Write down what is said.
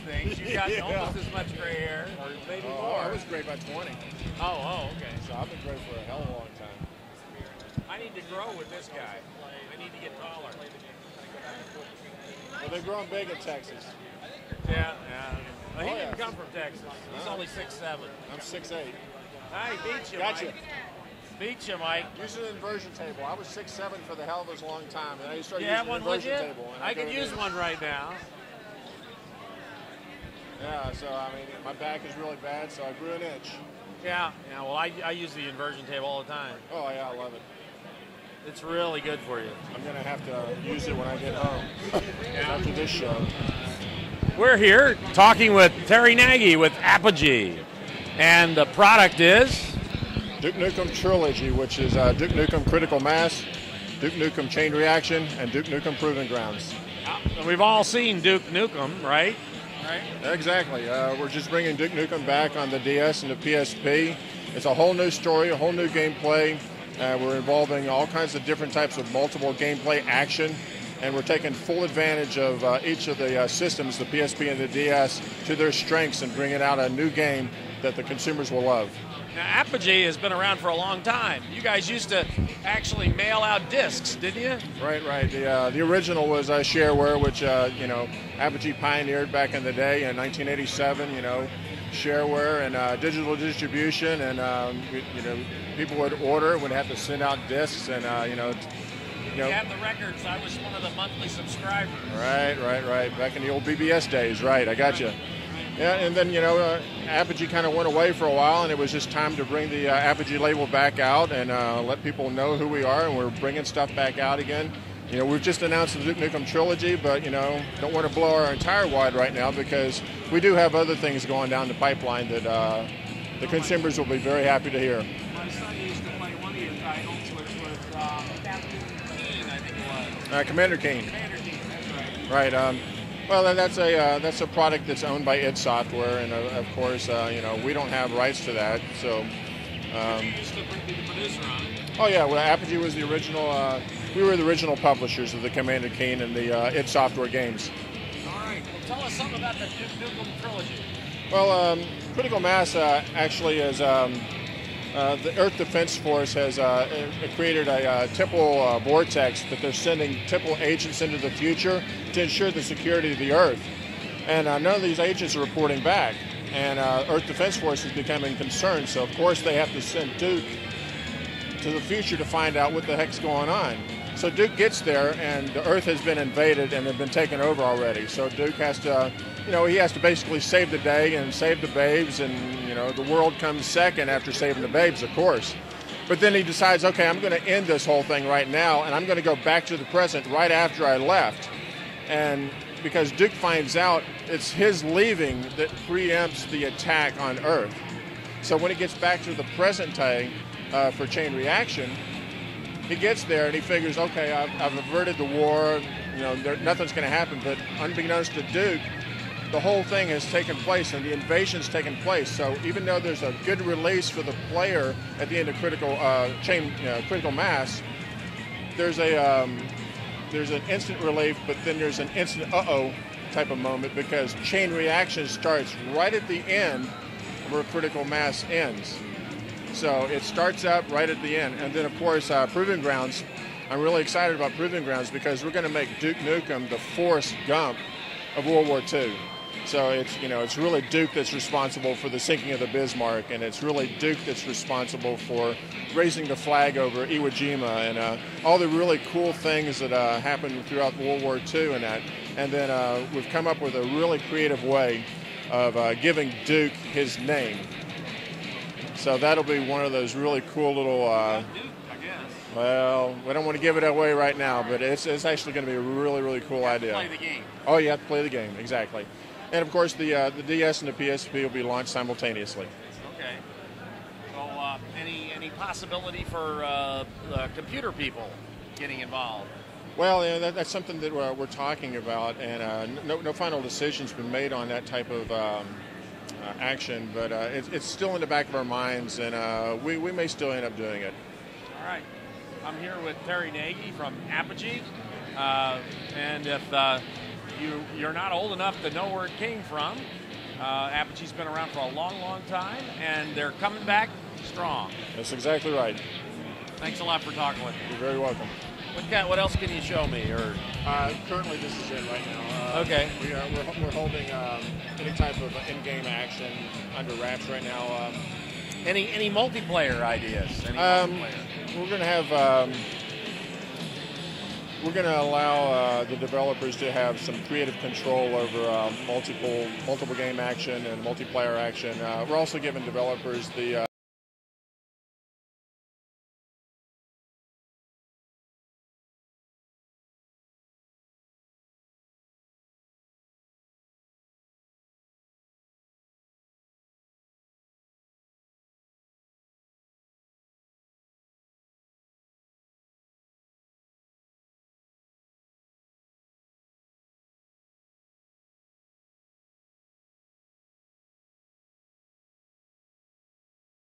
things. You got almost as much gray hair, or maybe more. I was gray by 20. Oh, okay. So I've been gray for a hell of a long time. I need to grow with this guy. I need to get taller. Well, they're growing big in Texas. Yeah. Well, he didn't come from Texas. He's only 6'7". I'm 6'8". I beat you, Gotcha. Mike. Beat you, Mike. Use an inversion table. I was 6'7" for the hell of a long time, and I started You have using an one with inversion you? table. And I could use one right now. Yeah, so I mean, my back is really bad, so I grew an inch. Yeah. Well, I use the inversion table all the time. Oh yeah, I love it. It's really good for you. I'm gonna have to use it when I get home after this show. We're here talking with Terry Nagy with Apogee, and the product is Duke Nukem Trilogy, which is Duke Nukem Critical Mass, Duke Nukem Chain Reaction, and Duke Nukem Proving Grounds. We've all seen Duke Nukem, right? Exactly. We're just bringing Duke Nukem back on the DS and the PSP. It's a whole new story, a whole new gameplay. We're involving all kinds of different types of multiple gameplay action, and we're taking full advantage of each of the systems, the PSP and the DS, to their strengths and bringing out a new game that the consumers will love. Now, Apogee has been around for a long time. You guys used to actually mail out discs, didn't you? Right. The original was shareware, which Apogee pioneered back in the day in 1987. Shareware and digital distribution, and people would order, would have to send out discs, and You have the records. I was one of the monthly subscribers. Right. Back in the old BBS days. Right. I got you. Yeah, and then, Apogee kind of went away for a while, and it was just time to bring the Apogee label back out and let people know who we are, and we're bringing stuff back out again. We've just announced the Duke Nukem Trilogy, but, don't want to blow our entire wad right now because we do have other things going down the pipeline that the consumers will be very happy to hear. My son used to play one of your titles, which was Captain Keen, I think it was. Commander Keen. Commander Keen, that's right. Right. Well, that's a product that's owned by id Software, and of course, we don't have rights to that. So. You used to be the producer on it. Oh yeah, well, Apogee was the original. We were the original publishers of the Commander Keen and the id Software games. All right. Well, tell us something about the Duke Nukem Trilogy. Well, Critical Mass actually is. The Earth Defense Force has created a Temple vortex that they're sending Temple agents into the future to ensure the security of the Earth. And none of these agents are reporting back. And Earth Defense Force is becoming concerned. So, of course, they have to send Duke to the future to find out what the heck's going on. So Duke gets there, and the Earth has been invaded and have been taken over already. So Duke has to, he has to basically save the day and save the babes, and, the world comes second after saving the babes, of course. But then he decides, okay, I'm going to end this whole thing right now, and I'm going to go back to the present right after I left. And because Duke finds out it's his leaving that preempts the attack on Earth. So when he gets back to the present day for Chain Reaction, he gets there and he figures, okay, I've averted the war, nothing's going to happen. But unbeknownst to Duke, the whole thing has taken place and the invasion's taken place. So even though there's a good release for the player at the end of Critical Mass, there's an instant relief, but then there's an instant uh-oh type of moment because Chain Reaction starts right at the end where Critical Mass ends. So it starts up right at the end. And then, of course, Proving Grounds. I'm really excited about Proving Grounds because we're going to make Duke Nukem the Forrest Gump of World War II. So it's really Duke that's responsible for the sinking of the Bismarck, and it's really Duke that's responsible for raising the flag over Iwo Jima and all the really cool things that happened throughout World War II and that. And then we've come up with a really creative way of giving Duke his name. So that'll be one of those really cool little. Duke, I guess. Well, we don't want to give it away right now, but it's actually going to be a really, really cool idea. Play the game. Oh, you have to play the game, exactly. And of course, the DS and the PSP will be launched simultaneously. Okay. So, any possibility for computer people getting involved? Well, that's something that we're talking about, and no final decision's been made on that type of action, but it's still in the back of our minds, and we may still end up doing it. All right. I'm here with Terry Nagy from Apogee, and if you're not old enough to know where it came from. Apogee's been around for a long, long time, and they're coming back strong. That's exactly right. Thanks a lot for talking with me. You're very welcome. What else can you show me? Or currently, this is it right now. Okay. We're holding any type of in-game action under wraps right now. Any multiplayer ideas? Multiplayer? We're going to have. We're going to allow the developers to have some creative control over multiple game action and multiplayer action. We're also giving developers the